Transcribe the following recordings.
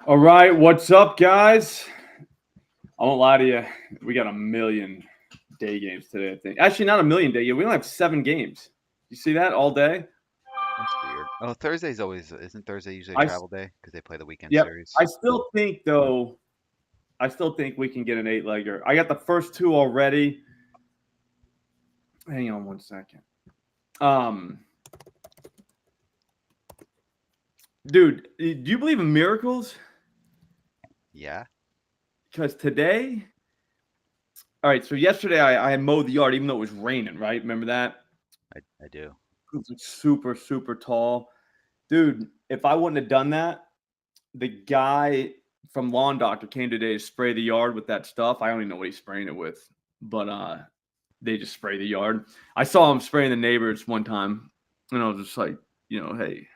All right, what's up, guys? I won't lie to you. We got a million day games today, I think. Actually, not a million day. We only have 7 games. You see that all day? That's weird. Oh, Thursday's always, isn't Thursday usually a I travel day because they play the weekend yep. series? I still think though. I still think we can get an 8-legger. I got the first two already. Hang on one second. Um, dude, do you believe in miracles? Yeah, Because today, all right. So yesterday, I mowed the yard even though it was raining. Right? Remember that? I do. It was like super super tall, dude. If I wouldn't have done that, the guy from Lawn Doctor came today to spray the yard with that stuff. I don't even know what he's spraying it with, but they just spray the yard. I saw him spraying the neighbors one time, and I was just like, hey,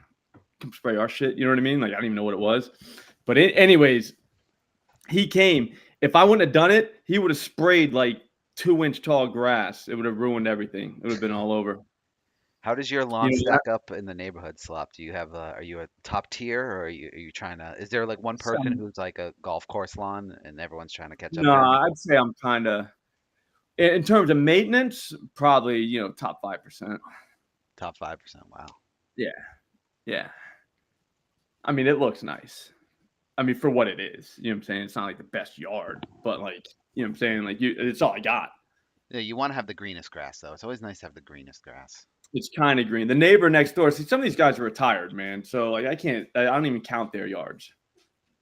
come spray our shit. You know what I mean? Like I don't even know what it was, but anyways, he came. If I wouldn't have done it, he would have sprayed like 2-inch tall grass. It would have ruined everything. It would have been all over. How does your You lawn know that? stack up in the neighborhood, Slop? Do you have are you a top tier or are you trying to, is there like one person Some, who's like a golf course lawn and everyone's trying to catch up no, to him? I'd say I'm kind of in terms of maintenance, probably top 5%. Top 5%. Wow. Yeah, yeah. I mean, it looks nice. I mean, for what it is, you know what I'm saying? It's not like the best yard, but like, you know what I'm saying? Like, it's all I got. Yeah, you want to have the greenest grass though. It's always nice to have the greenest grass. It's kind of green. The neighbor next door, see, some of these guys are retired, man. So like, I don't even count their yards.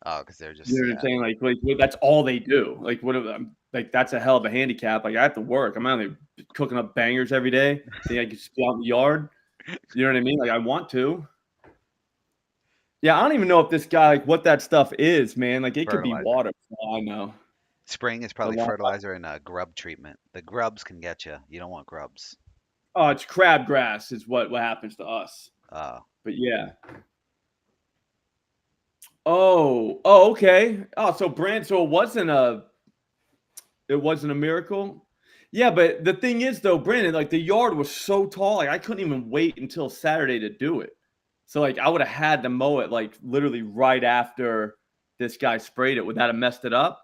Oh, because they're You just, know what I'm yeah. saying? Like that's all they do. Like, like that's a hell of a handicap. Like, I have to work. I'm not only cooking up bangers every day. Think I can just be out in the yard. You know what I mean? Like, I want to. Yeah, I don't even know if this guy, like, what that stuff is, man. Like, it could be Fertilizer. water. For all I know. Spraying is The probably lawn fertilizer and grub treatment. The grubs can get you. You don't want grubs. Oh, it's crabgrass is what happens to us. Oh, But yeah. Oh, okay. Oh, so it wasn't a miracle. Yeah, but the thing is though, Brandon, like the yard was so tall, like I couldn't even wait until Saturday to do it. So like I would have had to mow it like literally right after this guy sprayed it. Would that have messed it up?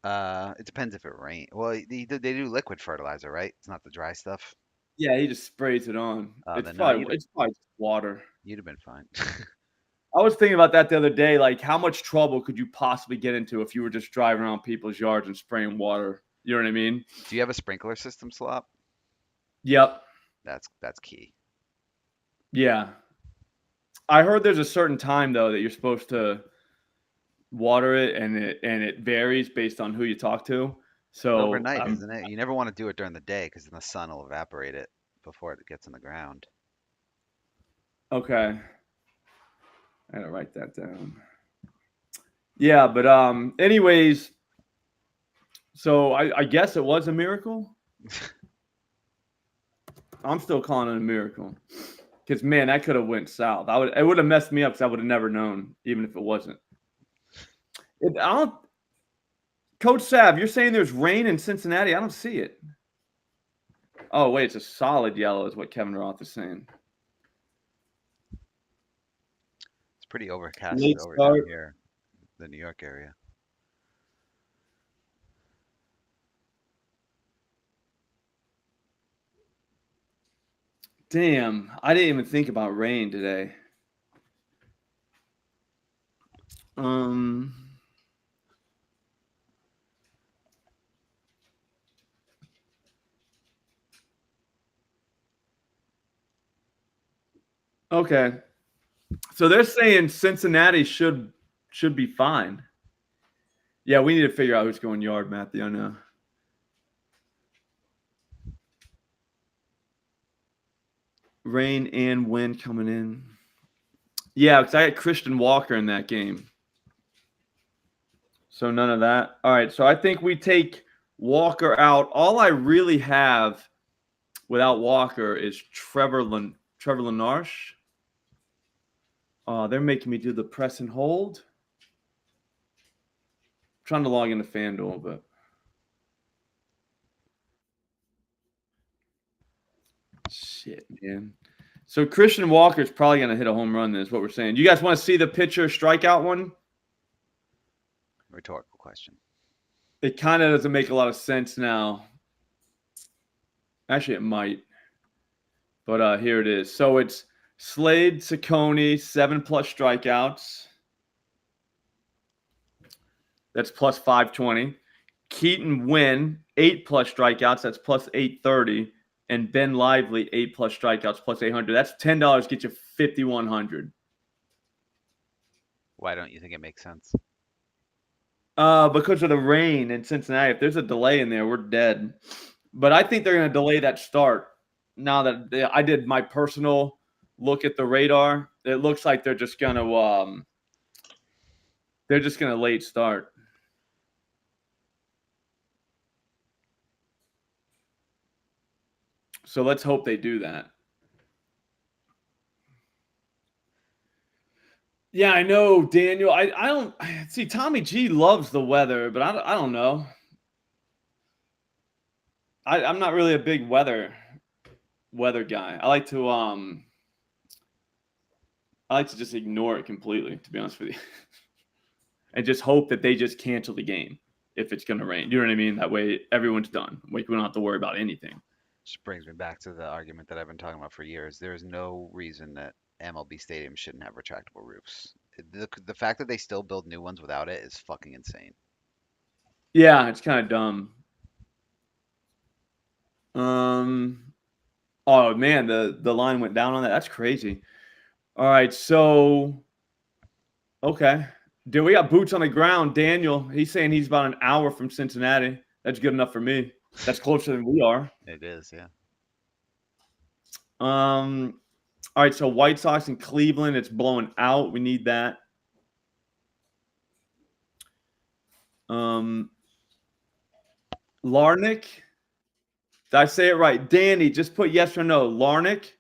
it depends if it rain. Well, they do liquid fertilizer, right? It's not the dry stuff. Yeah, he just sprays it on. It's Then no, probably it's probably just water. you'd have been fine. I was thinking about that the other day. Like, how much trouble could you possibly get into if you were just driving around people's yards and spraying water? You know what I mean? Do you have a sprinkler system, Slop? Yep. That's key. Yeah. I heard there's a certain time though that you're supposed to water it, and it varies based on who you talk to. It's So overnight, isn't it? You never want to do it during the day because then the sun will evaporate it before it gets in the ground. okay, I gotta write that down. Yeah, but anyways, so I guess it was a miracle. I'm still calling it a miracle because man, that could have went south. It would have messed me up because I would have never known, even if it wasn't. I don't. Coach Sav, you're saying there's rain in Cincinnati? I don't see it. Oh wait, it's a solid yellow, is what Kevin Roth is saying. It's pretty overcasted Late over down start. here, the New York area. Damn, I didn't even think about rain today. Um. Okay, so they're saying Cincinnati should be fine. Yeah, we need to figure out who's going yard, Matthew. I know. Rain and wind coming in. Yeah, because I had Christian Walker in that game. So none of that. All right, so I think we take Walker out. All I really have without Walker is Trevor Lenarche. They're making me do the press and hold. I'm trying to log into FanDuel, but shit, man. So Christian Walker's probably going to hit a home run, is what we're saying. You guys want to see the pitcher strikeout one? Rhetorical question. It kind of doesn't make a lot of sense now. Actually, it might. But here it is. So it's Slade Ciccone, 7+ strikeouts. That's plus 520. Keaton Wynn, 8+ strikeouts. That's plus 830. And Ben Lively, 8+ strikeouts, plus 800. That's $10. Get you 5,100. Why don't you think it makes sense? Because of the rain in Cincinnati. If there's a delay in there, we're dead. But I think they're going to delay that start. Now that I did my personal look at the radar, it looks like they're just going to late start. So let's hope they do that. Yeah, I know, Daniel. I don't see. Tommy G loves the weather, but I don't know. I'm not really a big weather guy. I like to just ignore it completely, to be honest with you, and just hope that they just cancel the game if it's going to rain. You know what I mean? That way everyone's done. Like, we don't have to worry about anything. Just brings me back to the argument that I've been talking about for years. There's no reason that MLB stadiums shouldn't have retractable roofs. The fact that they still build new ones without it is fucking insane. Yeah, it's kind of dumb. Oh man, the line went down on that. That's crazy. All right, so okay. Dude, we got boots on the ground. Daniel, he's saying he's about an hour from Cincinnati. That's good enough for me. That's closer than we are. It is, yeah. All right, so White Sox in Cleveland, it's blowing out. We need that. Larnick. Did I say it right? Danny, just put yes or no. Larnick.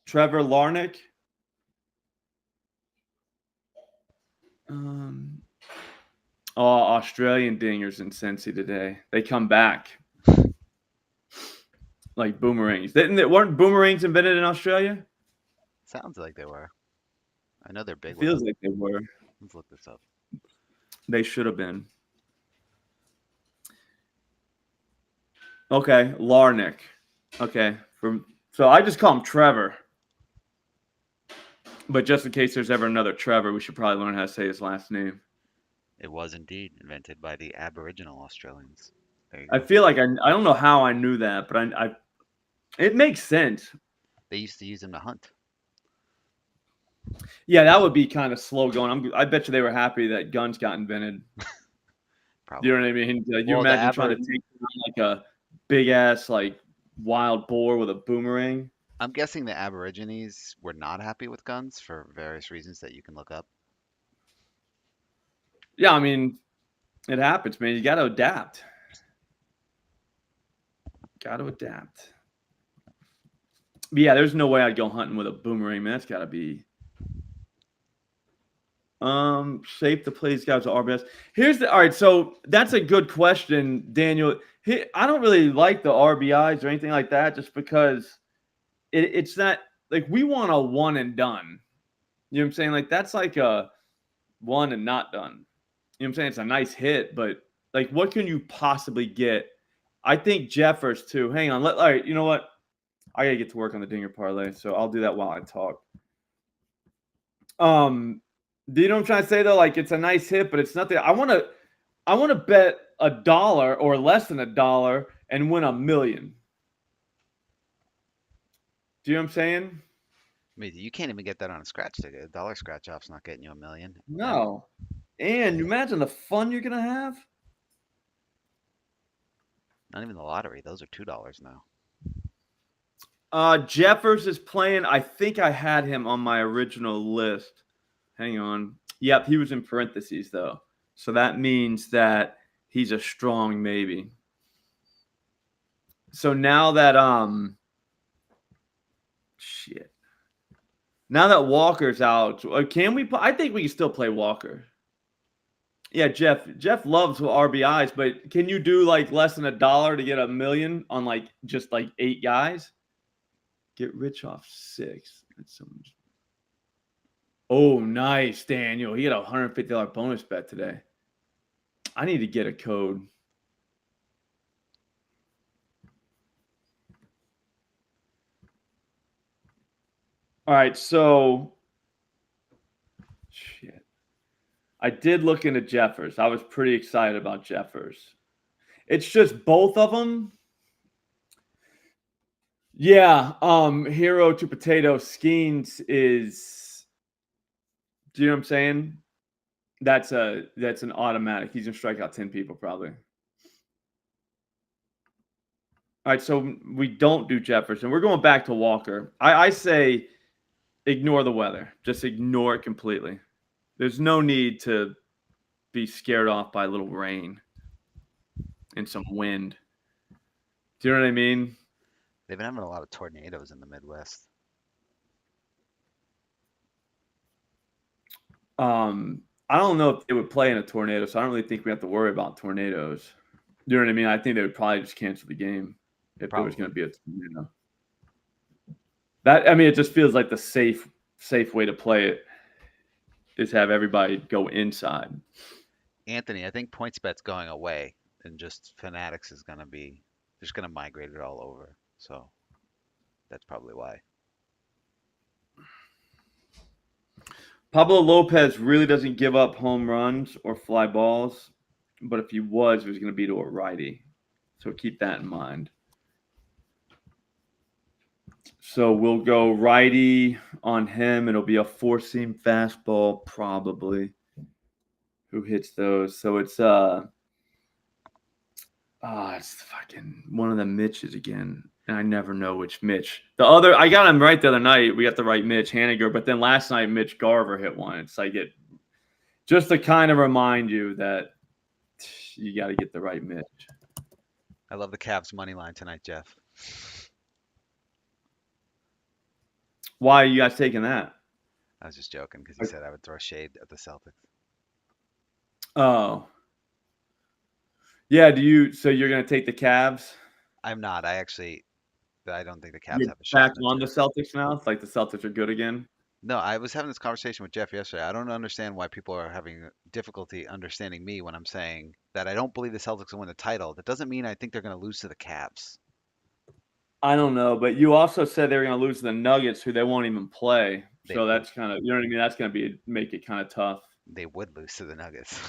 Trevor Larnick. Australian dingers in Cincy today. They come back like boomerangs. Weren't boomerangs invented in Australia? Sounds like they were. I know they're big. Feels like they were. Let's look this up. They should have been. Okay, Larnick. Okay, so I just call him Trevor. But just in case there's ever another Trevor, we should probably learn how to say his last name. It was indeed invented by the Aboriginal Australians. There you I go. feel like I don't know how I knew that, but I it makes sense. They used to use them to hunt. Yeah, that would be kind of slow going. I bet you they were happy that guns got invented. Probably. You know what I mean? You Well, imagine trying to take like a big ass like wild boar with a boomerang. I'm guessing the Aborigines were not happy with guns for various reasons that you can look up. Yeah, I mean, it happens, man. You got to adapt. Got to adapt. But yeah, there's no way I'd go hunting with a boomerang, man. That's got to be shape to play these guys with RBIs. All right, so that's a good question, Daniel. I don't really like the RBIs or anything like that, just because it's not like we want a one and done. You know what I'm saying? Like, that's like a one and not done. You know what I'm saying? It's a nice hit, but like, what can you possibly get? I think Jeffers too. Hang on. All right, you know what? I gotta get to work on the dinger parlay, so I'll do that while I talk. Do you know what I'm trying to say though? Like, it's a nice hit, but it's nothing. I want to bet $1 or less than $1 and win $1 million. Do you know what I'm saying? I mean, you can't even get that on a scratch ticket. A dollar scratch off's not getting you $1 million. No. And you imagine the fun you're gonna have. Not even the lottery. Those are $2 now. Jeffers is playing. I think I had him on my original list. Hang on. Yep, he was in parentheses though. So that means that he's a strong maybe. So now that now that Walker's out, can we I think we can still play Walker. Yeah, Jeff loves RBIs, but can you do like less than $1 to get $1 million on like just like 8 guys? Get rich off 6. That's so much. Oh, nice, Daniel. He had a $150 bonus bet today. I need to get a code. All right, so shit. I did look into Jeffers. I was pretty excited about Jeffers. It's just both of them. Yeah, hero to potato Skeens is. Do you know what I'm saying? That's an automatic. He's gonna strike out 10 people probably. All right, so we don't do Jefferson. We're going back to Walker. I say ignore the weather. Just ignore it completely. There's no need to be scared off by a little rain and some wind. Do you know what I mean? They've been having a lot of tornadoes in the Midwest. I don't know if they would play in a tornado, so I don't really think we have to worry about tornadoes. You know what I mean? I think they would probably just cancel the game if there was going to be a tornado. It just feels like the safe way to play it is have everybody go inside. Anthony, I think PointsBet's going away, and just Fanatics is going to be just going to migrate it all over. So that's probably why. Pablo Lopez really doesn't give up home runs or fly balls, but if he was, it was going to be to a righty. So keep that in mind. So we'll go righty on him. It'll be a 4-seam fastball probably. Who hits those? So it's it's fucking one of the Mitches again. And I never know which Mitch. I got him right the other night. We got the right Mitch Haniger, but then last night Mitch Garver hit one. It's like just to kind of remind you that you got to get the right Mitch. I love the Cavs money line tonight, Jeff. Why are you guys taking that? I was just joking because he said I would throw shade at the Celtics. Oh. Yeah, so you're going to take the Cavs? I'm not. I don't think the Cavs You're have a shot. back on the Celtics now? It's like the Celtics are good again? No, I was having this conversation with Jeff yesterday. I don't understand why people are having difficulty understanding me when I'm saying that I don't believe the Celtics will win the title. That doesn't mean I think they're going to lose to the Cavs. I don't know, but you also said they were going to lose to the Nuggets, who they won't even play. So that's kind of, you know what I mean? That's going to make it kind of tough. They would lose to the Nuggets.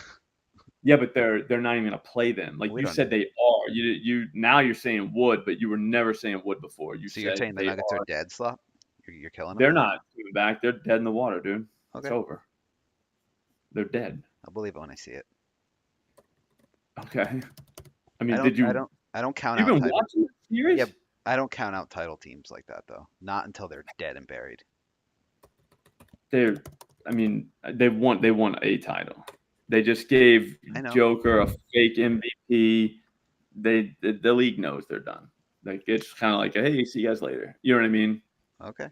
Yeah, but they're not even going to play them. Like you said, they are. You now you're saying would, but you were never saying would before. So you're saying the Nuggets are dead, Slop? You're killing them? They're not coming back. They're dead in the water, dude. Okay. It's over. They're dead. I'll believe it when I see it. Okay. I mean, I don't count out. You've been watching the series? Yeah, I don't count out title teams like that though. Not until they're dead and buried. They won a title. They just gave Joker a fake MVP. The league knows they're done. Like it's kind of like, hey, see you guys later. You know what I mean? Okay.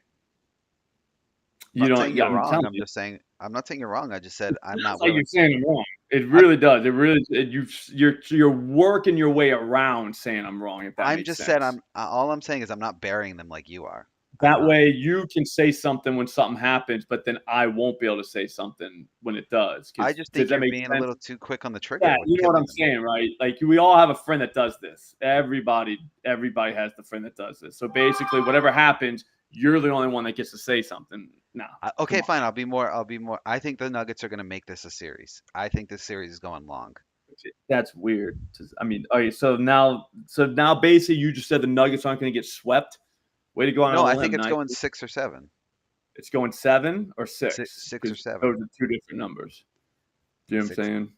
You don't. You're wrong. I'm just saying. I'm not saying you're wrong. I just said I'm not. Like you're saying I'm wrong. It really does. It really. You're working your way around saying I'm wrong. If that makes sense. All I'm saying is I'm not burying them like you are. That way you can say something when something happens, but then I won't be able to say something when it does. I just think you're being a little too quick on the trigger. Yeah, you know what I'm saying, right? Like we all have a friend that does this. Everybody has the friend that does this. So basically, whatever happens, you're the only one that gets to say something. No. Okay, fine. I'll be more. I think the Nuggets are going to make this a series. I think this series is going long. That's weird. I mean, okay, so now basically you just said the Nuggets aren't going to get swept. Way to go on. No, I think it's going 6 or 7. It's going 7 or 6? 6 or 7. Those are two different numbers. Do you know what I'm saying?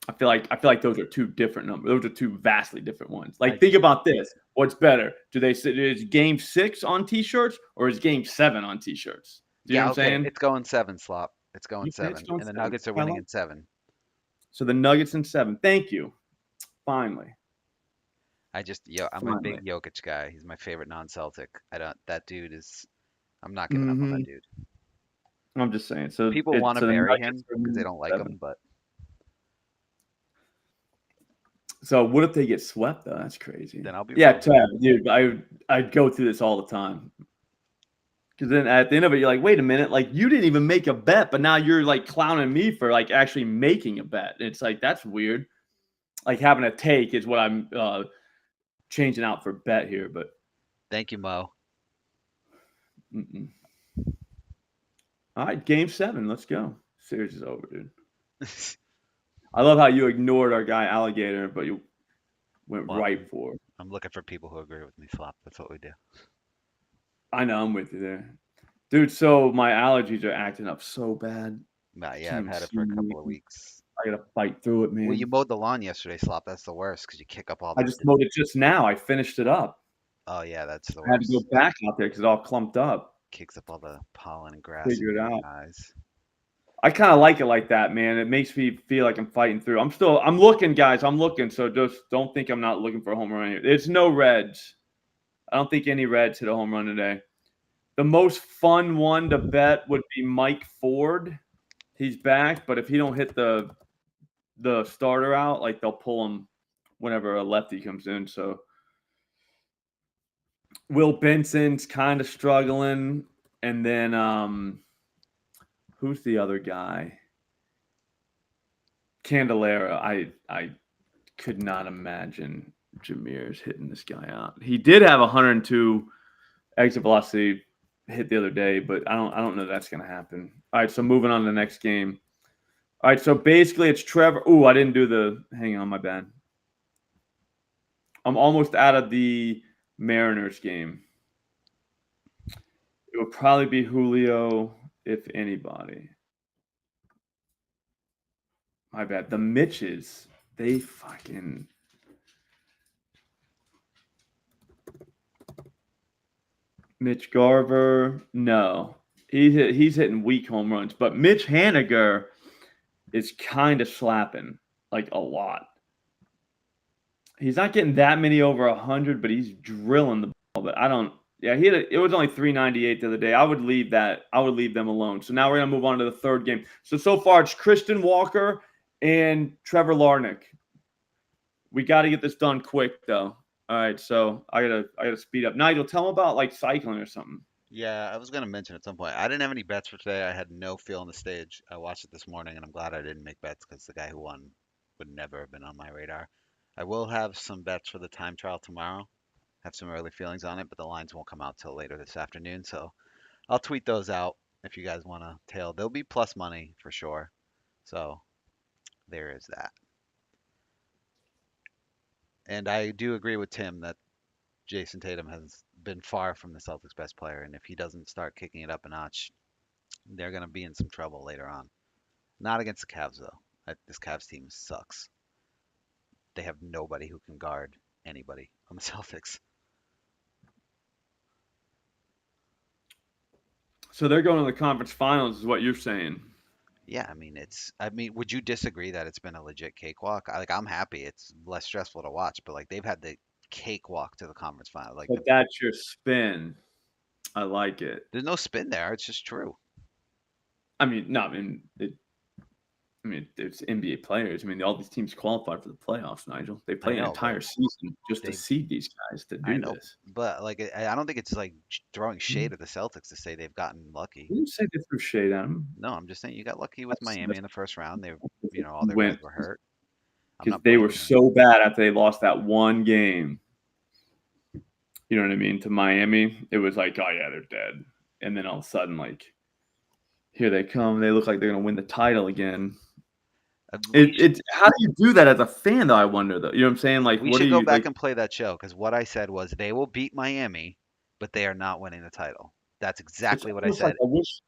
I feel like those are two different numbers. Those are two vastly different ones. Like, think about this. What's better? Do they say is Game 6 on T-shirts or is Game 7 on T-shirts? Do you know what I'm saying? It's going 7, Slop. It's going 7, and the Nuggets are winning in 7. So the Nuggets in 7. Thank you. Finally. I'm a big Jokic guy. He's my favorite non-Celtic. That dude is. I'm not giving up on that dude. I'm just saying. So people want to bury him because they don't like him, but. So what if they get swept though? That's crazy. Then I'll be. Yeah, dude. I'd go through this all the time. Because then at the end of it, you're like, wait a minute, like you didn't even make a bet, but now you're like clowning me for like actually making a bet. It's like that's weird. Like having a take is what I'm changing out for bet here, but Thank you, Mo. mm-mm. All right, game 7, let's go. Series is over, dude. I love how you ignored our guy Alligator, but you went Well, right for it. I'm looking for people who agree with me, Slop. That's what we do. I know I'm with you there, dude. So my allergies are acting up so bad. Yeah, Can't I've even had it see for a me. couple of weeks. I gotta fight through it, Well, you man. mowed the lawn yesterday, Slop. That's the worst because you kick up all I the. just mowed it just now. I finished it up. Oh yeah, that's the I had to go worst. back out there because it all clumped up. Kicks up all the pollen and grass in Figure it your out. eyes. I kind of like it like that, man. It makes me feel like I'm fighting through. I'm looking, guys. I'm looking. So just don't think I'm not looking for a home run here. It's no Reds. I don't think any Reds hit a home run today. The most fun one to bet would be Mike Ford. He's back, but if he don't hit the starter out, like they'll pull him whenever a lefty comes in. So Will Benson's kind of struggling, and then who's the other guy? Candelera. I could not imagine Jameer's hitting this guy out. He did have 102 exit velocity hit the other day, but I don't know that's gonna happen. All right, so moving on to the next game. All right, so basically it's Trevor. Ooh, I didn't do the. Hang on, my bad. I'm almost out of the Mariners game. It would probably be Julio, if anybody. My bad. The Mitches, they fucking. Mitch Garver, no. He's hitting weak home runs, but Mitch Haniger is kind of slapping like a lot. He's not getting that many over 100, but he's drilling the ball. But I don't. Yeah, it was only 398 the other day. I would leave that. I would leave them alone. So now we're gonna move on to the third game. So far it's Christian Walker and Trevor Larnach. We got to get this done quick though. All right, so I gotta speed up. Nigel, tell them about like cycling or something. Yeah, I was gonna mention at some point. I didn't have any bets for today. I had no feel on the stage. I watched it this morning, and I'm glad I didn't make bets because the guy who won would never have been on my radar. I will have some bets for the time trial tomorrow. Have some early feelings on it, but the lines won't come out till later this afternoon. So I'll tweet those out if you guys want to tail. They'll be plus money for sure. So there is that. And I do agree with Tim that Jason Tatum has been far from the Celtics' best player, and if he doesn't start kicking it up a notch, they're going to be in some trouble later on. Not against the Cavs though. This Cavs team sucks. They have nobody who can guard anybody on the Celtics. So they're going to the conference finals, is what you're saying. Yeah, I mean would you disagree that it's been a legit cakewalk? I'm happy. It's less stressful to watch, but like they've had the cakewalk to the conference final. But that's your spin. I like it. There's no spin there. It's just true. I mean, no, I mean, it's NBA players. I mean, all these teams qualified for the playoffs, Nigel. They I play an know, but entire season just to they seed these guys to I do know, this. but like I don't think it's like throwing shade at the Celtics to say they've gotten lucky. You say they threw shade at them. No, I'm just saying you got lucky with Miami That's in the first round. They, all their win guys were hurt. I'm because not they were blaming them. so bad after they lost that one game. You know what I mean? To Miami, it was like, oh yeah, they're dead. And then all of a sudden, like, here they come. They look like they're gonna win the title again. It's how do you do that as a fan, though? I wonder, though. You know what I'm saying? Like, We what do should go you back like? and play that show because what I said was they will beat Miami, but they are not winning the title. That's It's exactly what I almost like said. I wish.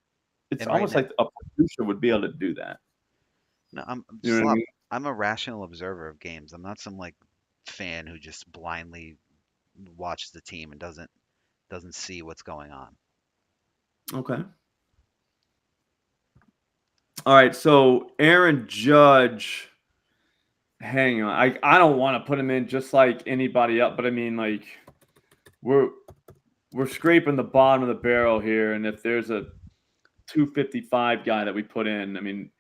It's And right almost now, like a producer would be able to do that. no, I'm You know what I Slop. mean? I'm a rational observer of games. I'm not some like fan who just blindly watches the team and doesn't see what's going on. Okay. All right. So Aaron Judge. Hang on. I don't want to put him in just like anybody else, but I mean, like, we're scraping the bottom of the barrel here, and if there's a 255 guy that we put in, I mean,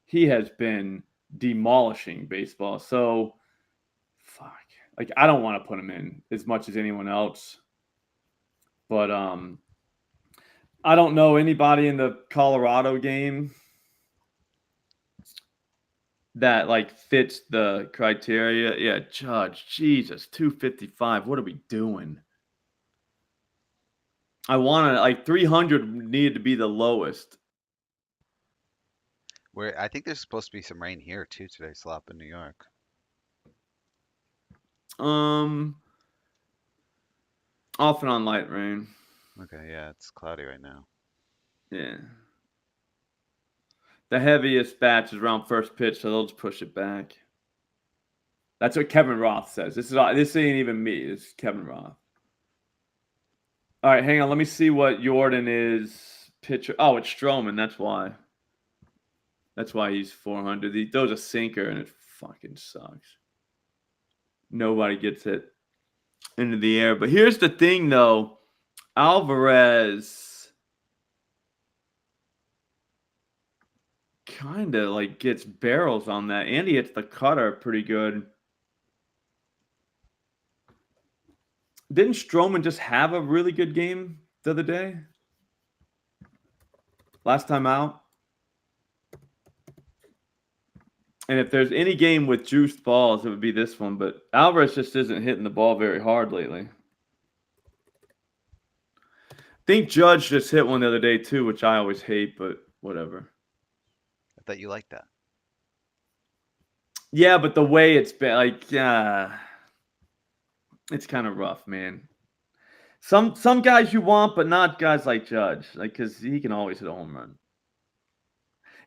he has been demolishing baseball. So, fuck. Like, I don't want to put him in as much as anyone else. But I don't know anybody in the Colorado game that like fits the criteria. Yeah, Judge, Jesus, 255. What are we doing? I want to like 300 needed to be the lowest. Where I think there's supposed to be some rain here too today, Slop in New York. Off and on light rain. Okay, yeah, it's cloudy right now. Yeah. The heaviest batch is around first pitch, so they'll just push it back. That's what Kevin Roth says. This ain't even me. It's Kevin Roth. All right, hang on. Let me see what Jordan is pitcher. Oh, it's Stroman. That's why. That's why he's 400. He throws a sinker, and it fucking sucks. Nobody gets it into the air. But here's the thing, though. Alvarez kind of like gets barrels on that, and he hits the cutter pretty good. Didn't Stroman just have a really good game the other day? Last time out? And if there's any game with juiced balls, it would be this one. But Alvarez just isn't hitting the ball very hard lately. I think Judge just hit one the other day too, which I always hate, but whatever. I thought you liked that. Yeah, but the way it's been, like, it's kind of rough, man. Some guys you want, but not guys like Judge, like because he can always hit a home run.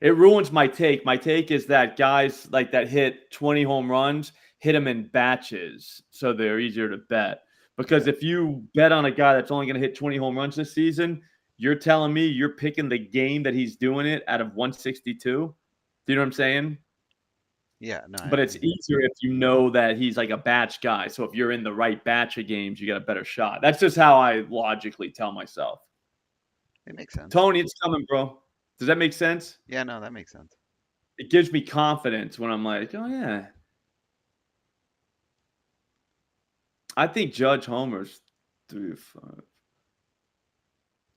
It ruins my take. My take is that guys like that hit 20 home runs hit them in batches, so they're easier to bet. Because if you bet on a guy that's only going to hit 20 home runs this season, you're telling me you're picking the game that he's doing it out of 162. Do you know what I'm saying? Yeah, no. But it's easier if you know that he's like a batch guy. So if you're in the right batch of games, you got a better shot. That's just how I logically tell myself. It makes sense. Tony, it's coming, bro. Does that make sense? Yeah, no, that makes sense. It gives me confidence when I'm like, oh, yeah. I think Judge homers 3-5.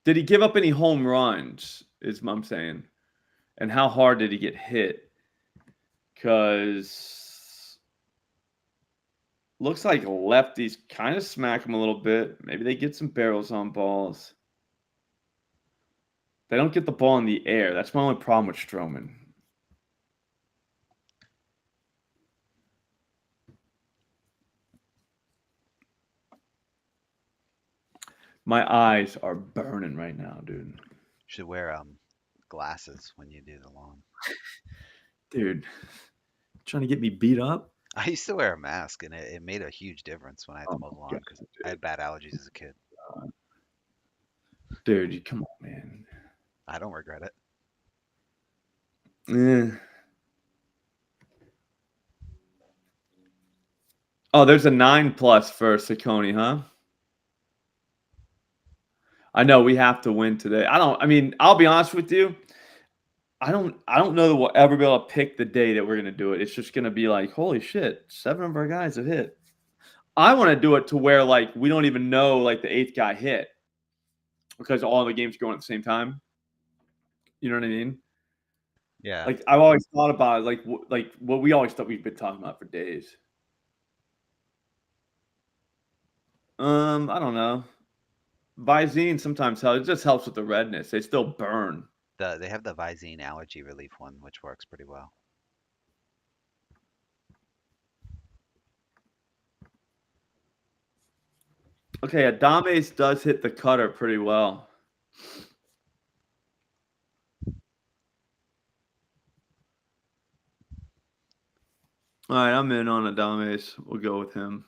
Did he give up any home runs, is what I'm saying? And how hard did he get hit? Because looks like lefties kind of smack him a little bit. Maybe they get some barrels on balls. They don't get the ball in the air. That's my only problem with Stroman. My eyes are burning right now, dude. You should wear glasses when you do the lawn. Dude, trying to get me beat up? I used to wear a mask, and it made a huge difference when I had to mow the lawn because I had bad allergies as a kid. Dude, come on, man. I don't regret it. Oh, there's a 9+ for Saccone, huh? I know we have to win today. I mean, I'll be honest with you. I don't know that we'll ever be able to pick the day that we're gonna do it. It's just gonna be like, holy shit, 7 of our guys have hit. I want to do it to where like we don't even know like the 8th guy hit because all the games going at the same time. You know what I mean? Yeah. Like I've always thought about it, like what we always thought we've been talking about for days. I don't know. Visine sometimes helps. It just helps with the redness. They still burn. They have the Visine allergy relief one, which works pretty well. Okay, Adames does hit the cutter pretty well. All right, I'm in on Adames. We'll go with him.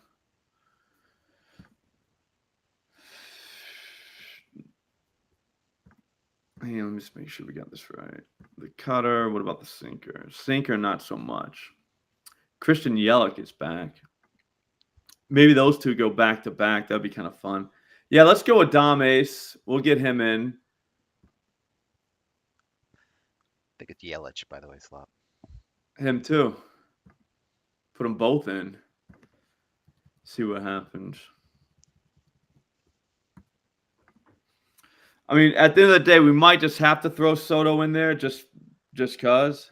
Hey, let me just make sure we got this right. The cutter. What about the sinker? Sinker, not so much. Christian Yelich is back. Maybe those two go back to back. That'd be kind of fun. Yeah, let's go with Adames. We'll get him in. I think it's Yelich, by the way, Slop. Him too. Put them both in. See what happens. I mean, at the end of the day, we might just have to throw Soto in there just cause.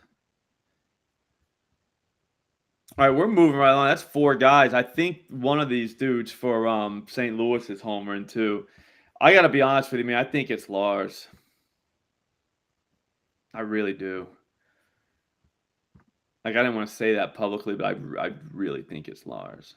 All right, we're moving right along. That's 4 guys. I think one of these dudes for St. Louis is homering too. I gotta be honest with you, man. I think it's Lars. I really do. Like, I didn't want to say that publicly, but I really think it's Lars.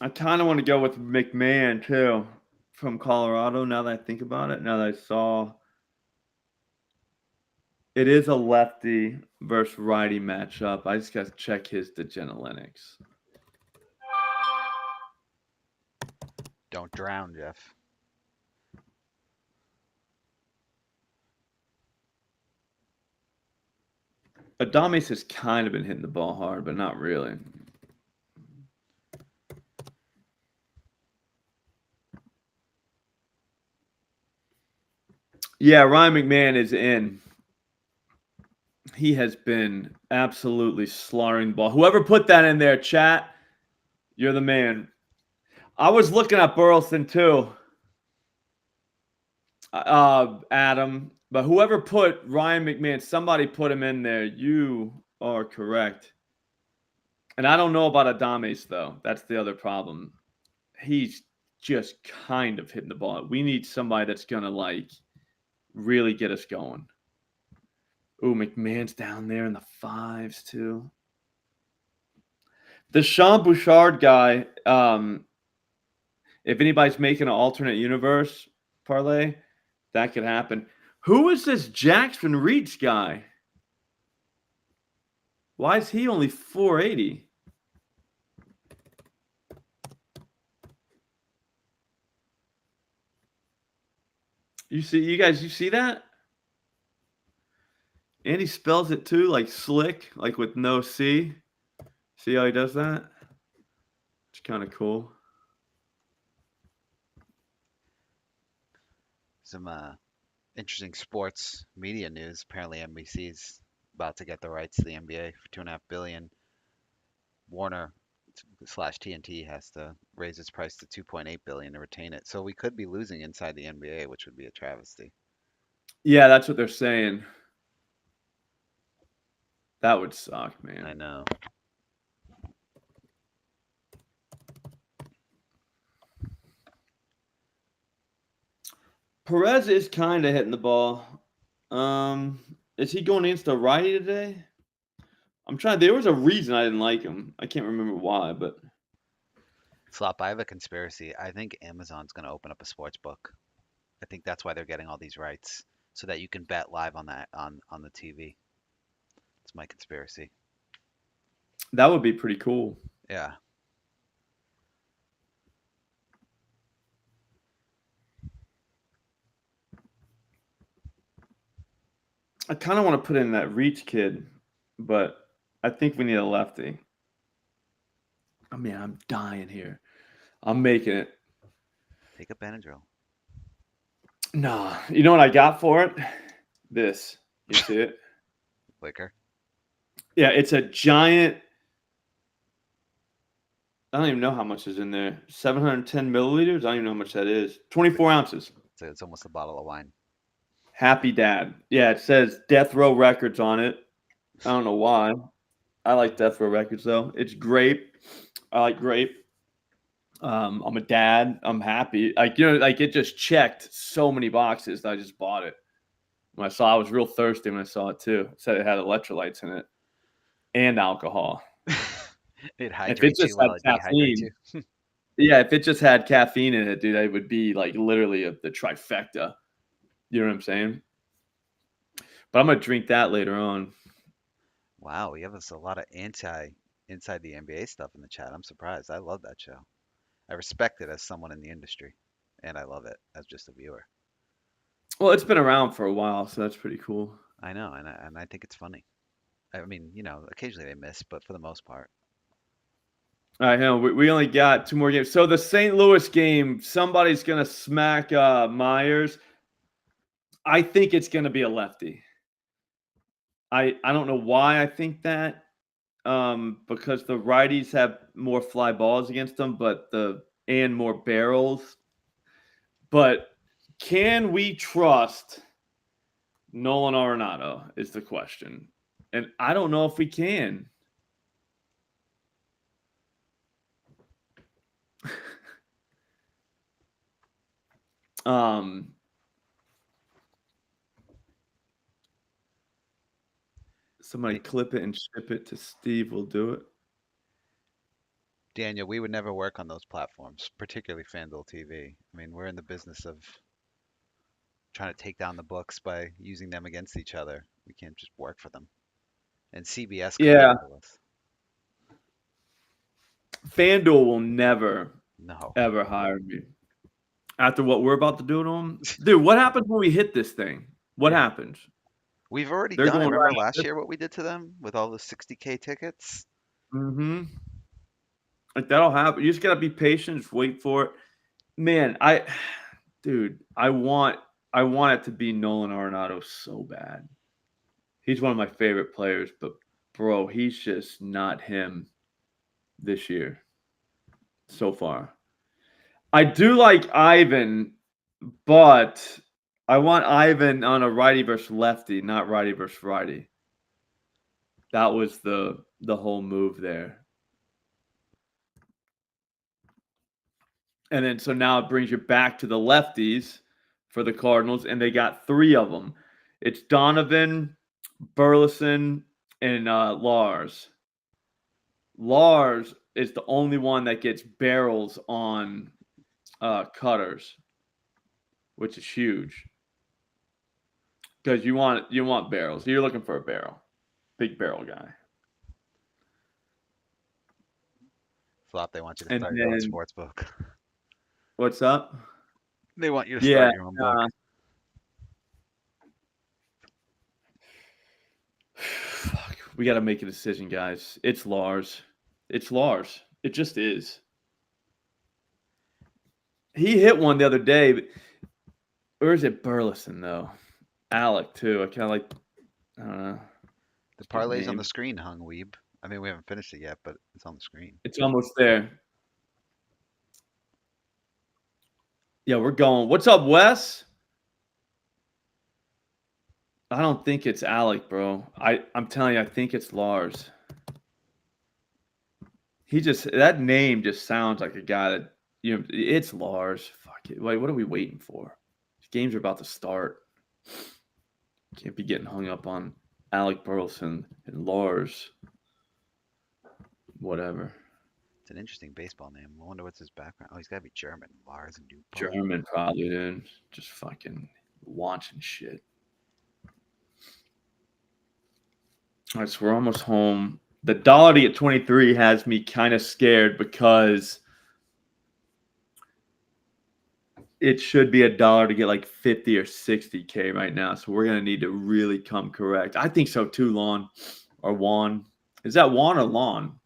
I kind of want to go with McMahon too, from Colorado. Now that I think about it, now that I saw it is a lefty versus righty matchup. I just got to check his Degenolinics. Don't drown, Jeff. Adames has kind of been hitting the ball hard, but not really. Yeah, Ryan McMahon is in. He has been absolutely slaughtering the ball. Whoever put that in there, chat, you're the man. I was looking at Burleson too, Adam. But whoever put Ryan McMahon, somebody put him in there. You are correct. And I don't know about Adames, though. That's the other problem. He's just kind of hitting the ball. We need somebody that's going to, like, really get us going. Ooh, McMahon's down there in the 5s, too. The Sean Bouchard guy, if anybody's making an alternate universe parlay, that could happen. Who is this Jackson Reach guy? Why is he only 480? You see that? And he spells it too, like slick, like with no C. See how he does that? It's kind of cool. Some interesting sports media news. Apparently, NBC's about to get the rights to the NBA for $2.5 billion. Warner/TNT has to raise its price to $2.8 billion to retain it. So we could be losing inside the NBA, which would be a travesty. Yeah, that's what they're saying. That would suck, man. I know. Perez is kind of hitting the ball. Is he going against the righty today? I'm trying. There was a reason I didn't like him. I can't remember why, but Slop, I have a conspiracy. I think Amazon's going to open up a sports book. I think that's why they're getting all these rights, so that you can bet live on that on the TV. It's my conspiracy. that would be pretty cool. Yeah. I kind of want to put in that Reach kid, but I think we need a lefty. I mean, I'm dying here. I'm making it. Take a Benadryl. Nah, you know what I got for it? This. You see it? Liquor. Yeah, it's a giant. I don't even know how much is in there. 710 milliliters? I don't even know how much that is. 24 ounces. So it's almost a bottle of wine. Happy Dad. Yeah, it says Death Row Records on it. I don't know why. I like Death Row Records, though. It's grape. I like grape. I'm a dad. I'm happy. Like, you know, like it just checked so many boxes that I just bought it. When I saw, I was real thirsty when I saw it too. It said it had electrolytes in it and alcohol. It If it hydrates just you while had it dehydrates caffeine, you. yeah, if it just had caffeine in it, dude, it would be like literally the trifecta. You know what I'm saying? But I'm gonna drink that later on. Wow, we have a lot of inside the NBA stuff in the chat. I'm surprised. I love that show. I respect it as someone in the industry, and I love it as just a viewer. Well, it's been around for a while, so that's pretty cool. I know, and I think it's funny. I mean, you know, occasionally they miss, but for the most part. All right, hang on. We only got 2 more games. So the St. Louis game, somebody's gonna smack Myers. I think it's gonna be a lefty. I don't know why I think that. Because the righties have more fly balls against them, and more barrels. But can we trust Nolan Arenado is the question. And I don't know if we can. Somebody clip it and ship it to Steve. We'll do it. Daniel, we would never work on those platforms, particularly FanDuel TV. I mean, we're in the business of trying to take down the books by using them against each other. We can't just work for them. And CBS couldn't Yeah. handle us. FanDuel will never, No. ever hire me. After what we're about to do to them. Dude, what happens when we hit this thing? What Yeah. happens? We've already They're done it. going Remember right last at year what we did to them with all the 60K tickets? Mm-hmm. Like that'll happen. You just gotta be patient, just wait for it. Man, dude, I want it to be Nolan Arenado so bad. He's one of my favorite players, but bro, he's just not him this year so far. I do like Ivan, but I want Ivan on a righty versus lefty, not righty versus righty. That was the whole move there. And then so now it brings you back to the lefties for the Cardinals, and they got 3 of them. It's Donovan, Burleson, and Lars. Lars is the only one that gets barrels on cutters, which is huge because you want barrels. You're looking for a barrel, big barrel guy. Slop, they want you to And start your own then sports book. what's up? They want you to Yeah, start your own book. Fuck, we got to make a decision, guys. It's Lars. It's Lars. It just is. He hit one the other day, but or is it Burleson though? Alec too. I kind of like. I don't know. The Good parlay's on the name. screen, Hung Weeb. I mean, we haven't finished it yet, but it's on the screen. It's almost there. Yeah, we're going. What's up, Wes? I don't think it's Alec, bro. I'm telling you, I think it's Lars. That name just sounds like a guy that it's Lars. Fuck it. Wait, what are we waiting for? These games are about to start. Can't be getting hung up on Alec Burleson and Lars. Whatever. It's an interesting baseball name. I wonder what's his background. Oh, he's got to be German. Lars and Duke. German probably, dude. Just fucking launching shit. All right, so we're almost home. The dollar to get 23 has me kind of scared because it should be $1 to get like 50 or 60K right now. So we're going to need to really come correct. I think so too, Lon or Juan. Is that Juan or Lon?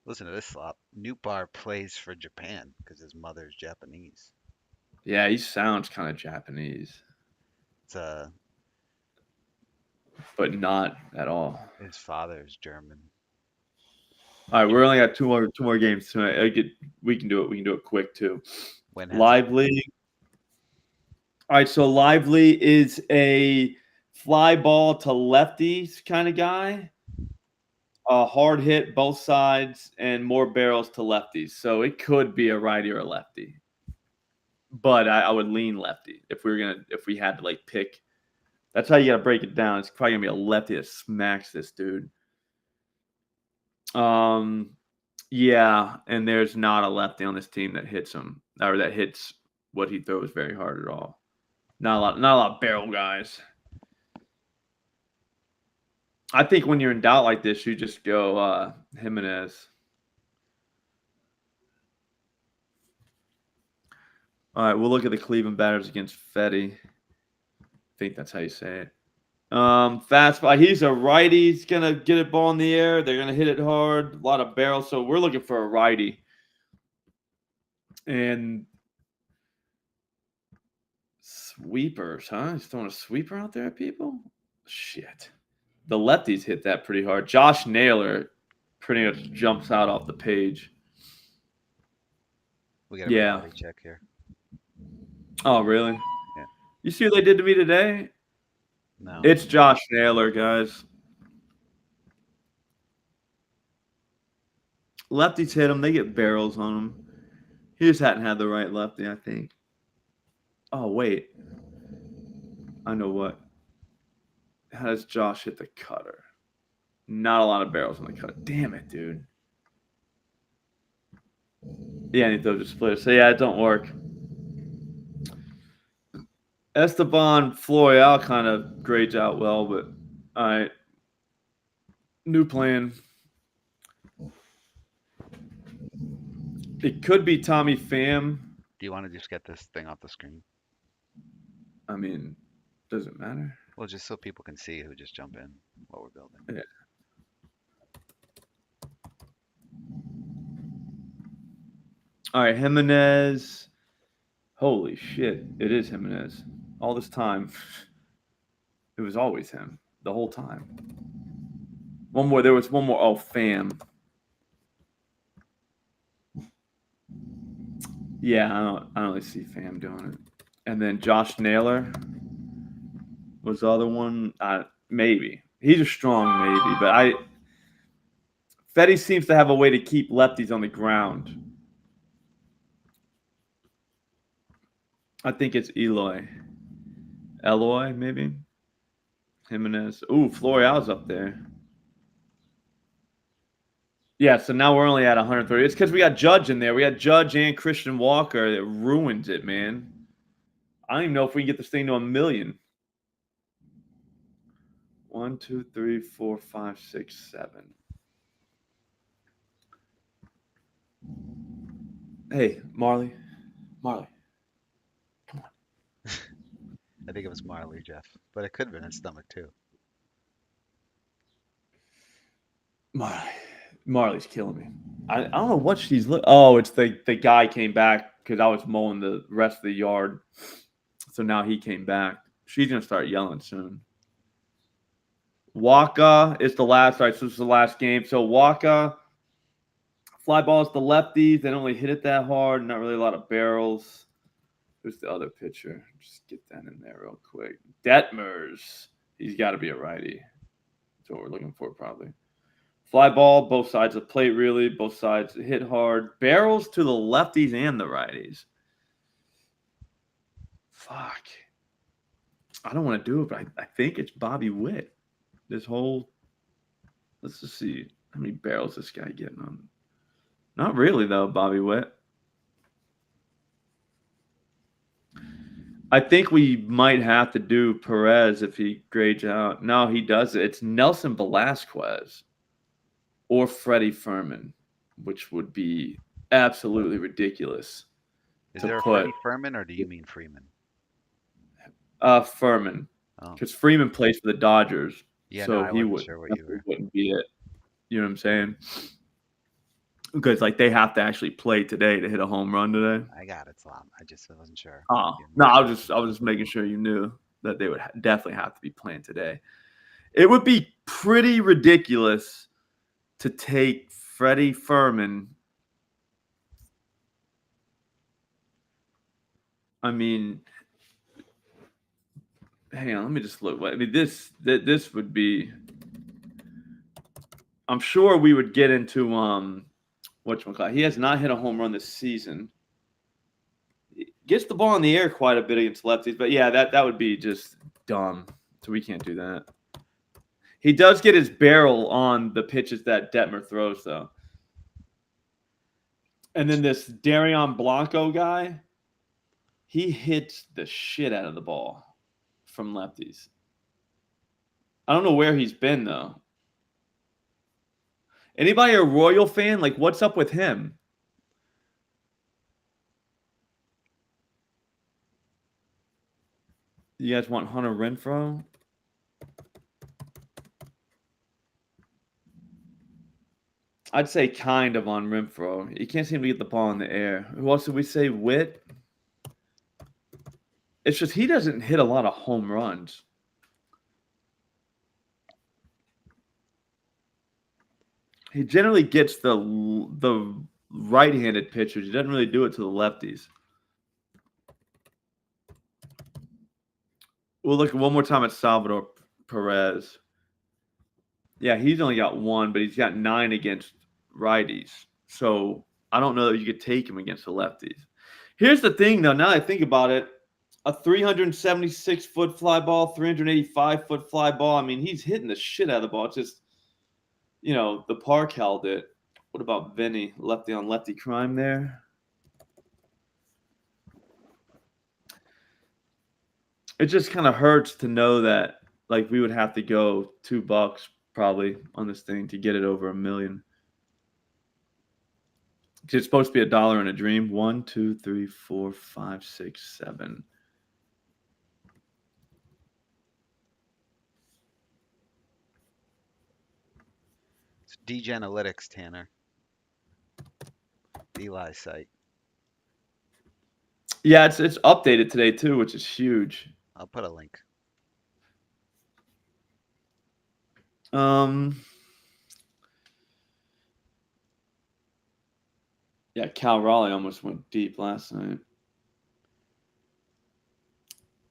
Listen to this, Slop. Newbar plays for Japan because his mother's Japanese. Yeah, he sounds kind of Japanese. It's but not at all. His father's German. All right, we're only got two more games tonight. We can do it. We can do it quick too. Lively. All right, so Lively is a fly ball to lefties kind of guy. Hard hit both sides and more barrels to lefties. So it could be a righty or a lefty. But I would lean lefty if we had to like pick. That's how you gotta break it down. It's probably gonna be a lefty that smacks this dude. Yeah, and there's not a lefty on this team that hits him or that hits what he throws very hard at all. Not a lot of barrel guys. I think when you're in doubt like this, you just go Jimenez. All right, we'll look at the Cleveland batters against Fetty. I think that's how you say it. Fastball. He's a righty. He's gonna get a ball in the air. They're gonna hit it hard. A lot of barrels. So we're looking for a righty. And sweepers, huh? He's throwing a sweeper out there at people? Shit. the lefties hit that pretty hard. Josh Naylor pretty much jumps out off the page. We got a Yeah. reality check here. Oh, really? Yeah. You see what they did to me today? No. It's Josh Naylor, guys. Lefties hit him. They get barrels on him. He just hadn't had the right lefty, I think. Oh, wait. I know what. How does Josh hit the cutter? Not a lot of barrels on the cutter. Damn it, dude. Yeah, and he throws a splitter. So, yeah, it don't work. Esteban Florial kind of grades out well, but all right. New plan. It could be Tommy Pham. Do you want to just get this thing off the screen? I mean, does it matter? Well, just so people can see who just jump in what we're building. Yeah. All right, Jimenez. Holy shit, it is Jimenez. All this time, it was always him the whole time. One more. There was one more. Oh, Pham. Yeah, I don't really see Pham doing it. And then Josh Naylor was the other one. Maybe he's a strong maybe, but Fetty seems to have a way to keep lefties on the ground. I think it's Eloy, maybe. Jimenez. Ooh, Florial's up there. Yeah, so now we're only at 130. It's because we got Judge in there. We got Judge and Christian Walker. That ruins it, man. I don't even know if we can get this thing to 1 million. 1, 2, 3, 4, 5, 6, 7. Hey, Marley. Come on. I think it was Marley, Jeff, but it could have been his stomach too. Marley's killing me. I don't know what she's oh, it's the guy came back because I was mowing the rest of the yard. So now he came back. She's gonna start yelling soon. Waka is the last. All right, so this is the last game. So Waka, fly balls to lefties. They don't really hit it that hard. Not really a lot of barrels. Who's the other pitcher? Just get that in there real quick. Detmers. He's got to be a righty. That's what we're looking for, probably. Fly ball, both sides of the plate, really. Both sides hit hard. Barrels to the lefties and the righties. Fuck. I don't want to do it, but I think it's Bobby Witt. This whole. Let's just see how many barrels this guy getting on. Not really, though, Bobby Witt. I think we might have to do Perez if he grades out. No, he does it. It's Nelson Velasquez or Freddie Furman, which would be absolutely ridiculous. Is there a Freddie Furman or do you mean Freeman? Furman. Oh. Because Freeman plays for the Dodgers. Yeah, so no, he wouldn't be it. You know what I'm saying? Because they have to actually play today to hit a home run today. I got it, Slop. I just wasn't sure. Oh no, I was just making sure you knew that they would definitely have to be playing today. It would be pretty ridiculous to take Freddie Furman. I mean, hang on, let me just look. I mean, this would be. I'm sure we would get into whatchamacallit. He has not hit a home run this season. He gets the ball in the air quite a bit against lefties, but yeah, that would be just dumb. So we can't do that. He does get his barrel on the pitches that Detmer throws, though. And then this Darion Blanco guy, he hits the shit out of the ball from lefties. I don't know where he's been, though. Anybody a Royal fan? What's up with him? You guys want Hunter Renfroe? I'd say kind of on Renfroe. He can't seem to get the ball in the air. Who else did we say? Witt? It's just he doesn't hit a lot of home runs. He generally gets the right-handed pitchers. He doesn't really do it to the lefties. We'll look one more time at Salvador Perez. Yeah, he's only got 1, but he's got 9 against righties. So I don't know that you could take him against the lefties. Here's the thing, though. Now that I think about it, a 376-foot fly ball, 385-foot fly ball. I mean, he's hitting the shit out of the ball. It's just, the park held it. What about Vinny? Lefty on lefty crime there. It just kind of hurts to know that, like, we would have to go $2 probably on this thing to get it over $1 million. It's supposed to be $1 in a dream. 1, 2, 3, 4, 5, 6, 7. It's DGanalytics, Tanner. Eli's site. Yeah, it's updated today too, which is huge. I'll put a link. Yeah, Cal Raleigh almost went deep last night.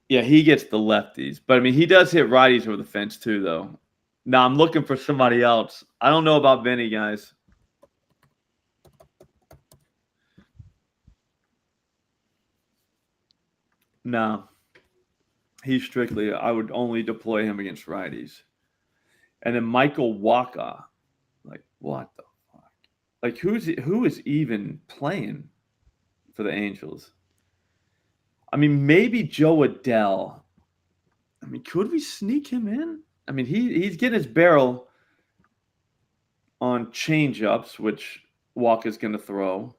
Yeah, he gets the lefties. But, I mean, he does hit righties over the fence too, though. Now, I'm looking for somebody else. I don't know about Vinny, guys. No. He's strictly – I would only deploy him against righties. And then Michael Waka. Like, what the fuck? Like, who is even playing for the Angels? I mean, maybe Joe Adell. I mean, could we sneak him in? I mean, he's getting his barrel on change-ups, which Walker's going to throw.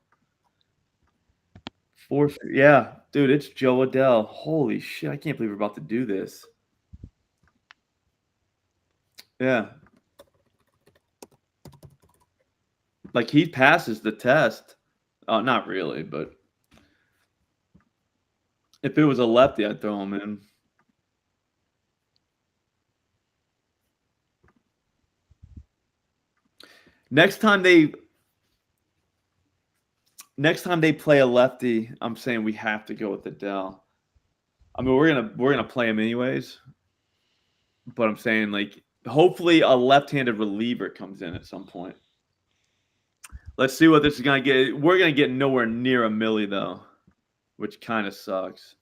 Yeah, dude, it's Joe Adell. Holy shit, I can't believe we're about to do this. Yeah. Like, he passes the test. Not really, but if it was a lefty, I'd throw him in. Next time they play a lefty, I'm saying we have to go with Adele. I mean, we're gonna play him anyways, but I'm saying, like, hopefully a left-handed reliever comes in at some point. Let's see what this is gonna get. We're gonna get nowhere near $1 million though, which kind of sucks.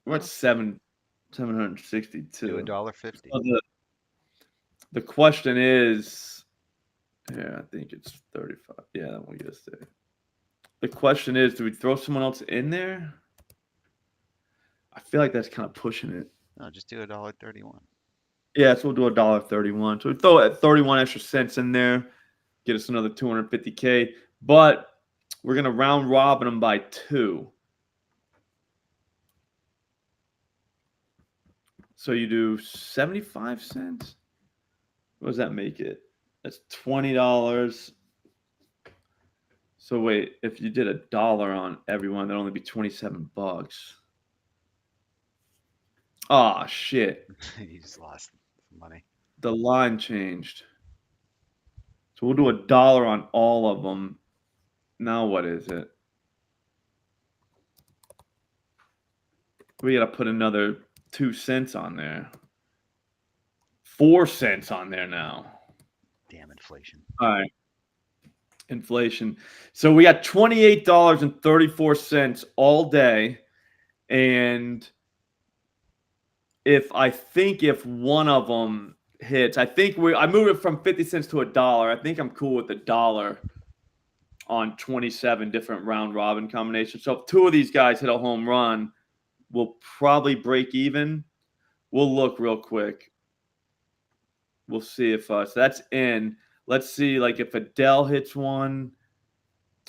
We're at 762. Do $1.50. So the question is, I think it's 35. Yeah, that one gets there. The question is, do we throw someone else in there? I feel like that's kind of pushing it. No, just do $1.31. Yeah, so we'll do $1.31. So we throw at 31 extra cents in there, get us another $250K. But we're gonna round robin them by 2. So you do 75 cents. What does that make it? That's $20. So wait, if you did $1 on everyone, that'd only be $27. Oh shit. You just lost some money. The line changed. So we'll do $1 on all of them. Now what is it? We got to put another 2 cents on there. 4 cents on there now. Damn inflation. All right. Inflation. So we got $28.34 all day. And if one of them hits, I moved it from 50 cents to $1. I think I'm cool with $1 on 27 different round robin combinations. So if 2 of these guys hit a home run, we'll probably break even. We'll look real quick. We'll see if so that's in. Let's see, like, if Adele hits one.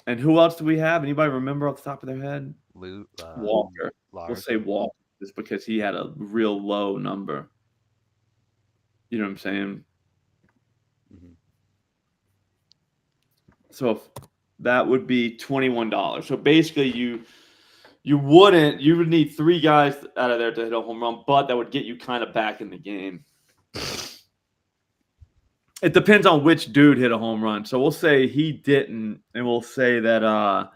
And who else do we have? Anybody remember off the top of their head? Walker. We'll say Walker just because he had a real low number. You know what I'm saying? Mm-hmm. So if that would be $21. So basically you would need 3 guys out of there to hit a home run, but that would get you kind of back in the game. It depends on which dude hit a home run. So we'll say he didn't, and we'll say that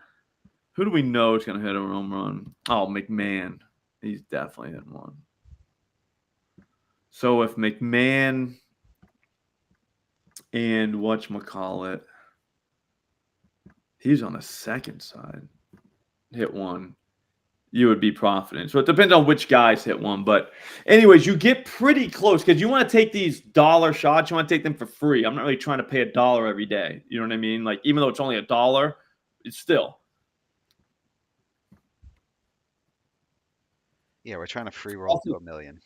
who do we know is going to hit a home run? Oh, McMahon. He's definitely hit one. So if McMahon and whatchamacallit, he's on the second side, hit one, you would be profiting. So it depends on which guys hit one. But anyways, you get pretty close because you want to take these dollar shots. You want to take them for free. I'm not really trying to pay $1 every day. You know what I mean? Like, even though it's only $1, it's still. Yeah, we're trying to free roll to $1 million.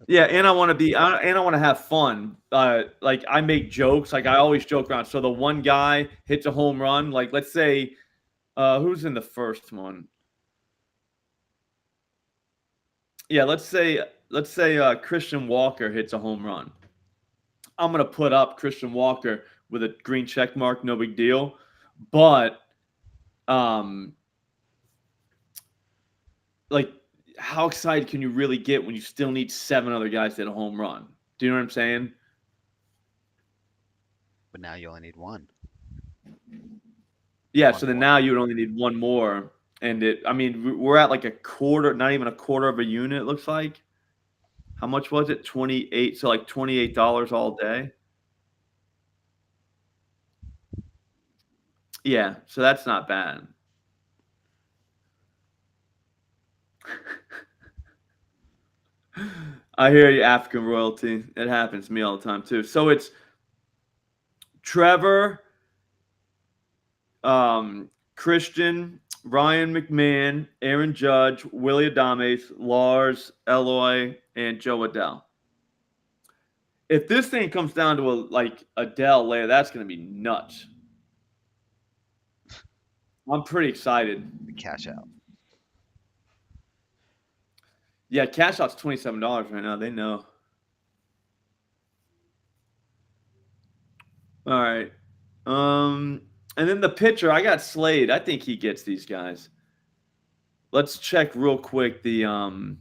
Yeah, and I want to have fun. Like, I make jokes. Like, I always joke around. So the one guy hits a home run. Like, let's say, who's in the first one? Yeah, let's say Christian Walker hits a home run. I'm gonna put up Christian Walker with a green check mark, no big deal. But, like, how excited can you really get when you still need 7 other guys to hit a home run? Do you know what I'm saying? But now you only need one. Yeah, so then now you would only need one more. And we're at like a quarter, not even a quarter of a unit, it looks like. How much was it? 28. So like $28 all day. Yeah, so that's not bad. I hear you, African royalty. It happens to me all the time too. So it's Trevor, Christian, Ryan McMahon, Aaron Judge, Willie Adames, Lars, Eloy, and Joe Adell. If this thing comes down to like Adele later, that's going to be nuts. I'm pretty excited. The cash out. Yeah, cash out's $27 right now. They know. All right. And then the pitcher, I got Slade. I think he gets these guys. Let's check real quick the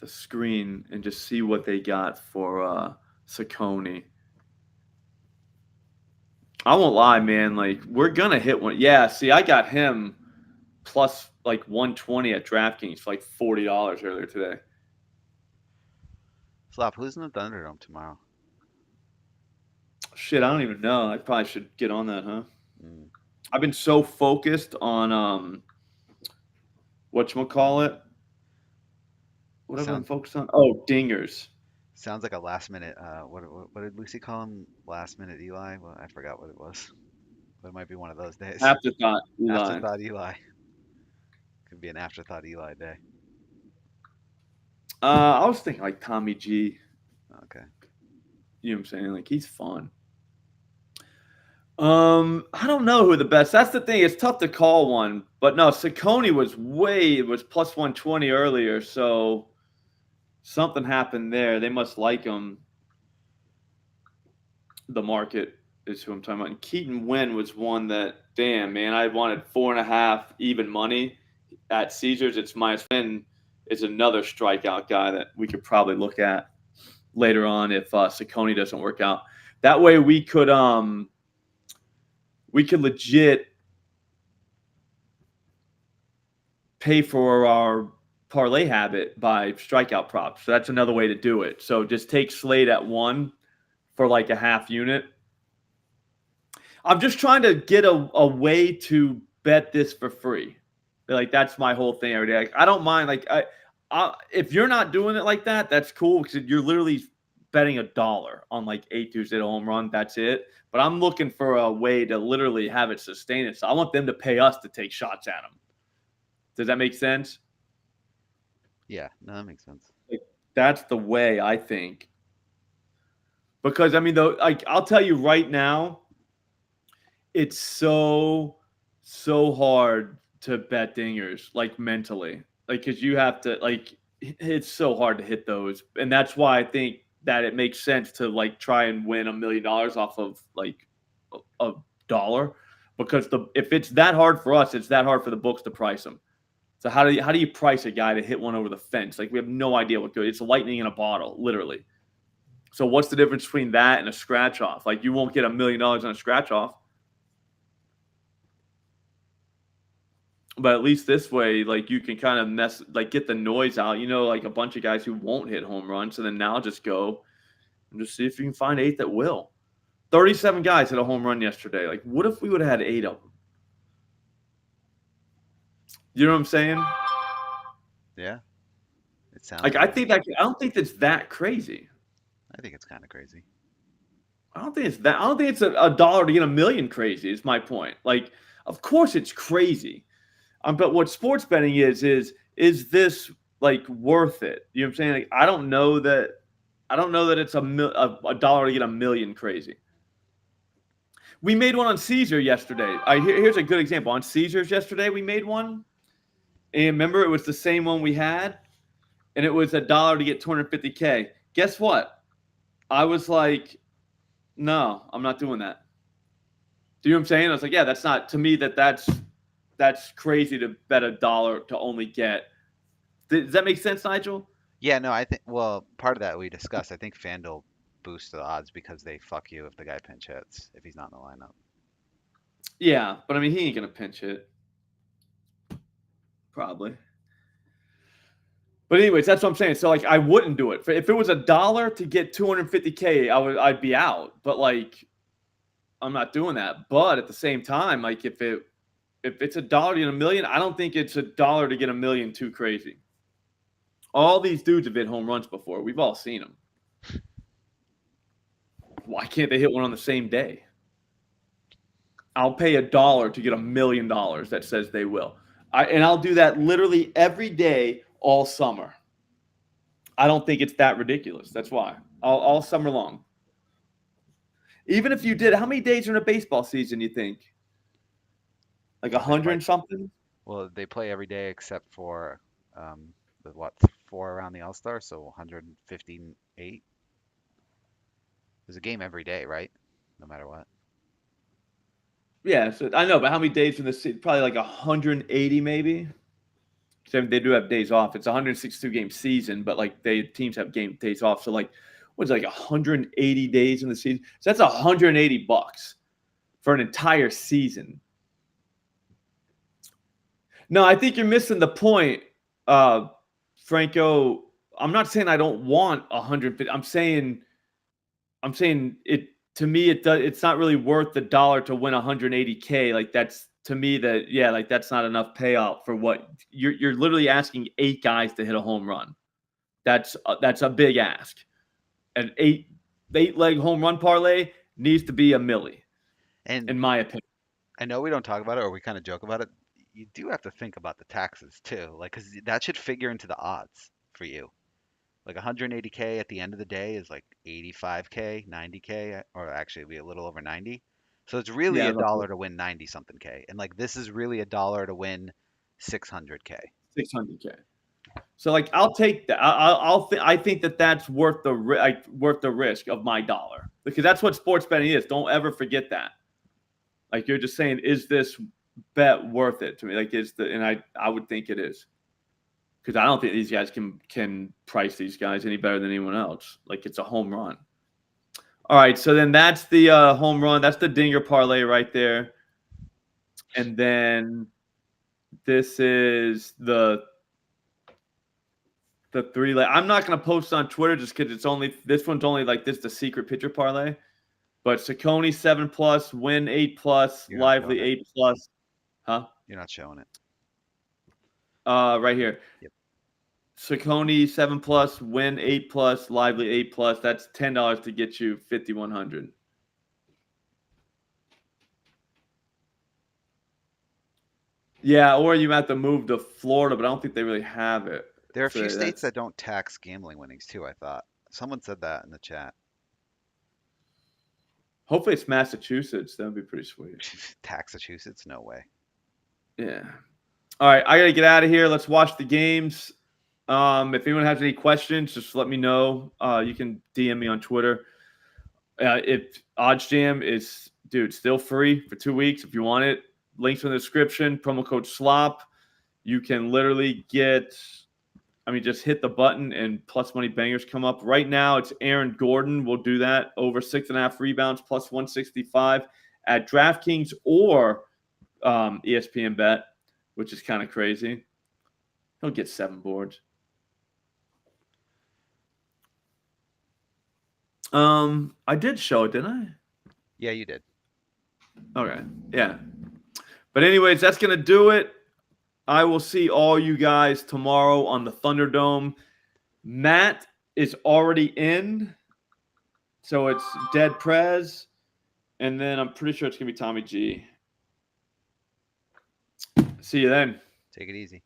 screen and just see what they got for Ciccone. I won't lie, man. Like, we're gonna hit one. Yeah, see, I got him plus like 120 at DraftKings for like $40 earlier today. Slop, who's in the Thunderdome tomorrow? Shit, I don't even know. I probably should get on that, huh? I've been so focused on whatchamacallit. What have I been focused on? Oh, dingers. Sounds like a last minute. What did Lucy call him? Last minute Eli? Well, I forgot what it was. But it might be one of those days. Afterthought Eli. Afterthought Eli. Could be an afterthought Eli day. I was thinking like Tommy G. Okay. You know what I'm saying? Like, he's fun. I don't know who the best. That's the thing. It's tough to call one. But no, Ciccone was plus 120 earlier, so something happened there. They must like him. The market is who I'm talking about. And Keaton Wynn was one that, damn, man, I wanted 4.5 even money at Caesars. It's -10 is another strikeout guy that we could probably look at later on if Ciccone doesn't work out. That way we could legit pay for our parlay habit by strikeout props. So that's another way to do it. So just take Slade at 1 for like a half unit. I'm just trying to get a way to bet this for free. Like, that's my whole thing every day. Like, I don't mind. Like, if you're not doing it like that, that's cool because you're literally betting $1 on like 8 dudes at a home run. That's it. But I'm looking for a way to literally have it sustain it. So I want them to pay us to take shots at them. Does that make sense? Yeah, no, that makes sense. Like, that's the way I think. Because I mean, though, like, I'll tell you right now, it's so hard to bet dingers, like, mentally, like, because you have to, like, it's so hard to hit those, and that's why I think that it makes sense to like try and win $1 million off of like $1, because if it's that hard for us, it's that hard for the books to price them. Does So how do you price a guy to hit one over the fence? Like we have no idea what good. It's lightning in a bottle, literally. So what's the difference between that and a scratch off? Like you won't get $1 million on a scratch off. But at least this way, like you can kind of get the noise out. Like a bunch of guys who won't hit home runs. So then now just go and just see if you can find 8 that will. 37 guys hit a home run yesterday. Like what if we would have had 8 of them? You know what I'm saying? Yeah. It sounds like I don't think that's that crazy. I think it's kind of crazy. I don't think it's that. I don't think it's a dollar to get $1 million crazy. Is my point. Like, of course it's crazy. But what sports betting is this like worth it? You know what I'm saying? Like, I don't know that it's a dollar to get $1 million crazy. We made one on Caesar yesterday. Here's a good example. On Caesars yesterday, we made one. And remember, it was the same one we had. And it was $1 to get 250K. Guess what? I was like, no, I'm not doing that. Do you know what I'm saying? I was like, yeah, that's not, to me, that's crazy to bet $1 to only get. Does that make sense, Nigel? Yeah, no, I think, well, part of that we discussed. I think FanDuel boosts the odds because they fuck you if the guy pinch hits, if he's not in the lineup. Yeah, but I mean, he ain't going to pinch hit. Probably. But anyways, that's what I'm saying. So like, I wouldn't do it. If it was $1 to get 250K, I'd be out. But like, I'm not doing that. But at the same time, like if it's $1 to get $1 million, I don't think it's $1 to get $1 million too crazy. All these dudes have hit home runs before. We've all seen them. Why can't they hit one on the same day? I'll pay $1 to get $1 million that says they will. And I'll do that literally every day all summer. I don't think it's that ridiculous. That's why. All summer long. Even if you did, how many days are in a baseball season, you think? Like 100 and something? Well, they play every day except for the 4 around the All-Star, so 158. There's a game every day, right? No matter what. Yeah, so I know, but how many days in the season? Probably like 180 maybe. So they do have days off. It's a 162 game season, but like teams have days off. So like, what's like 180 days in the season? So that's $180 for an entire season. No, I think you're missing the point, Franco. I'm not saying I don't want 150. I'm saying it to me. It's not really worth $1 to win 180K. Like that's to me like that's not enough payout for what you're literally asking 8 guys to hit a home run. That's a big ask. An 8-leg home run parlay needs to be $1 million, And in my opinion. I know we don't talk about it or we kind of joke about it. You do have to think about the taxes too, like because that should figure into the odds for you. Like 180K at the end of the day is like 85K, 90K, or actually it'd be a little over 90. So it's really Yeah, $1 to win 90 something K, and like this is really $1 to win 600K. 600K. So like I'll take that. I think that's worth the risk of my $1 because that's what sports betting is. Don't ever forget that. Like you're just saying, is this bet worth it to me? Like and I would think it is. Because I don't think these guys can price these guys any better than anyone else. Like it's a home run. All right, so then that's the home run. That's the dinger parlay right there. And then this is the 3-leg. I'm not going to post on Twitter just because this one's only like this the secret pitcher parlay. But Saccone 7+, Win 8+, Lively 8+. Huh? You're not showing it. Right here. Yep. Saccone 7+, Win 8+, Lively 8+. That's $10 to get you 5,100. Yeah, or you have to move to Florida, but I don't think they really have it. There are a few states that don't tax gambling winnings too, I thought. Someone said that in the chat. Hopefully it's Massachusetts. That would be pretty sweet. Massachusetts? No way. Yeah. All right, I got to get out of here. Let's watch the games. If anyone has any questions, just let me know. You can DM me on Twitter. If OddsJam is, still free for 2 weeks if you want it. Links in the description. Promo code SLOP. you can literally get, I mean, just hit the button and plus money bangers come up. Right now, it's Aaron Gordon. We'll do that over 6.5 rebounds plus 165 at DraftKings or ESPN Bet, which is kind of crazy. He'll get 7 boards. I did show it, didn't I? Yeah, you did. Okay. Yeah. But anyways, that's going to do it. I will see all you guys tomorrow on the Thunderdome. Matt is already in. So it's Dead Prez. And then I'm pretty sure it's going to be Tommy G. See you then. Take it easy.